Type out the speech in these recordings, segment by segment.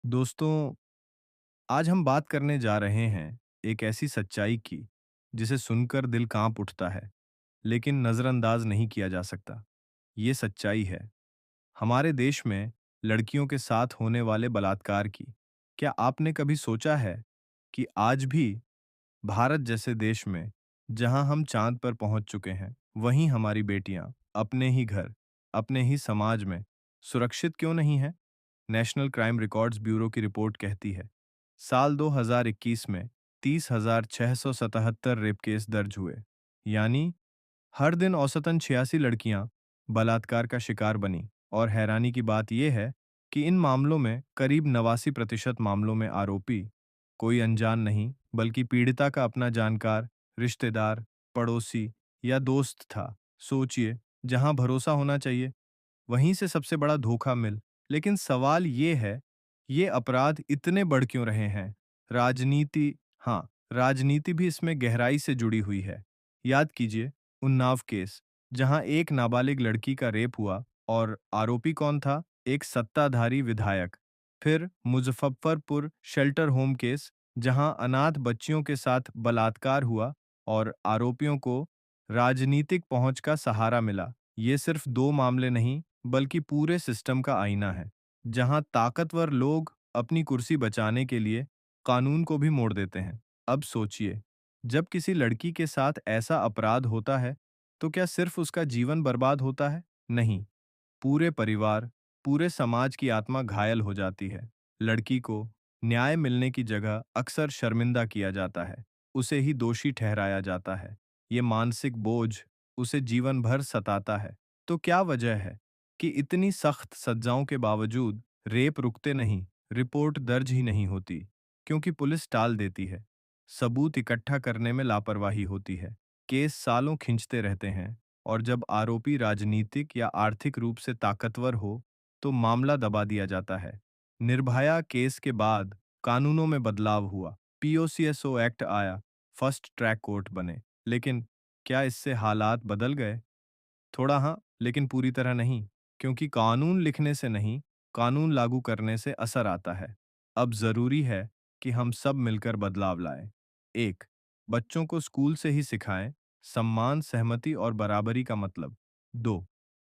दोस्तों, आज हम बात करने जा रहे हैं एक ऐसी सच्चाई की जिसे सुनकर दिल कांप उठता है, लेकिन नज़रअंदाज नहीं किया जा सकता। ये सच्चाई है हमारे देश में लड़कियों के साथ होने वाले बलात्कार की। क्या आपने कभी सोचा है कि आज भी भारत जैसे देश में, जहां हम चांद पर पहुंच चुके हैं, वहीं हमारी बेटियां अपने ही घर, अपने ही समाज में सुरक्षित क्यों नहीं हैं? नेशनल क्राइम रिकॉर्ड्स ब्यूरो की रिपोर्ट कहती है, साल 2021 में 30,677 रेप केस दर्ज हुए, यानी हर दिन औसतन 86 लड़कियां बलात्कार का शिकार बनी। और हैरानी की बात यह है कि इन मामलों में करीब 89% मामलों में आरोपी कोई अनजान नहीं, बल्कि पीड़िता का अपना जानकार, रिश्तेदार, पड़ोसी या दोस्त था। सोचिए, जहां भरोसा होना चाहिए, वहीं से सबसे बड़ा धोखा मिल। लेकिन सवाल ये है, ये अपराध इतने बढ़ क्यों रहे हैं? राजनीति, हाँ, राजनीति भी इसमें गहराई से जुड़ी हुई है। याद कीजिए उन्नाव केस, जहां एक नाबालिग लड़की का रेप हुआ और आरोपी कौन था? एक सत्ताधारी विधायक। फिर मुजफ्फरपुर शेल्टर होम केस, जहां अनाथ बच्चियों के साथ बलात्कार हुआ और आरोपियों को राजनीतिक पहुंच का सहारा मिला। ये सिर्फ दो मामले नहीं, बल्कि पूरे सिस्टम का आईना है, जहां ताकतवर लोग अपनी कुर्सी बचाने के लिए कानून को भी मोड़ देते हैं। अब सोचिए, जब किसी लड़की के साथ ऐसा अपराध होता है, तो क्या सिर्फ उसका जीवन बर्बाद होता है? नहीं, पूरे परिवार, पूरे समाज की आत्मा घायल हो जाती है। लड़की को न्याय मिलने की जगह अक्सर शर्मिंदा किया जाता है, उसे ही दोषी ठहराया जाता है। ये मानसिक बोझ उसे जीवन भर सताता है। तो क्या वजह है कि इतनी सख्त सजाओं के बावजूद रेप रुकते नहीं, रिपोर्ट दर्ज ही नहीं होती? क्योंकि पुलिस टाल देती है, सबूत इकट्ठा करने में लापरवाही होती है, केस सालों खिंचते रहते हैं, और जब आरोपी राजनीतिक या आर्थिक रूप से ताकतवर हो, तो मामला दबा दिया जाता है। निर्भया केस के बाद कानूनों में बदलाव हुआ, पीओसीएसओ एक्ट आया, फर्स्ट ट्रैक कोर्ट बने। लेकिन क्या इससे हालात बदल गए? थोड़ा हाँ, लेकिन पूरी तरह नहीं, क्योंकि कानून लिखने से नहीं, कानून लागू करने से असर आता है। अब जरूरी है कि हम सब मिलकर बदलाव लाएं। एक, बच्चों को स्कूल से ही सिखाएं सम्मान, सहमति और बराबरी का मतलब। दो,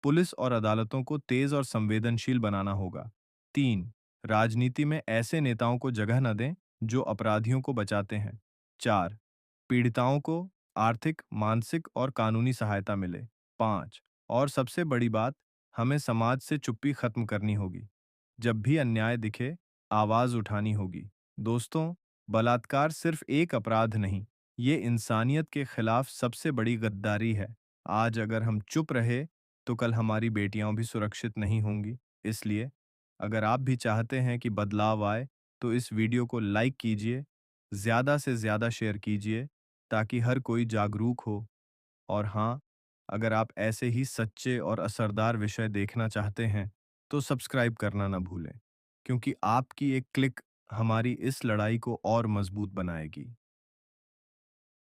पुलिस और अदालतों को तेज और संवेदनशील बनाना होगा। तीन, राजनीति में ऐसे नेताओं को जगह न दें जो अपराधियों को बचाते हैं। चार, पीड़िताओं को आर्थिक, मानसिक और कानूनी सहायता मिले। 5, और सबसे बड़ी बात, हमें समाज से चुप्पी खत्म करनी होगी। जब भी अन्याय दिखे, आवाज उठानी होगी। दोस्तों, बलात्कार सिर्फ एक अपराध नहीं, ये इंसानियत के खिलाफ सबसे बड़ी गद्दारी है। आज अगर हम चुप रहे, तो कल हमारी बेटियां भी सुरक्षित नहीं होंगी। इसलिए अगर आप भी चाहते हैं कि बदलाव आए, तो इस वीडियो को लाइक कीजिए, ज्यादा से ज्यादा शेयर कीजिए, ताकि हर कोई जागरूक हो। और हाँ, अगर आप ऐसे ही सच्चे और असरदार विषय देखना चाहते हैं, तो सब्सक्राइब करना ना भूलें, क्योंकि आपकी एक क्लिक हमारी इस लड़ाई को और मजबूत बनाएगी।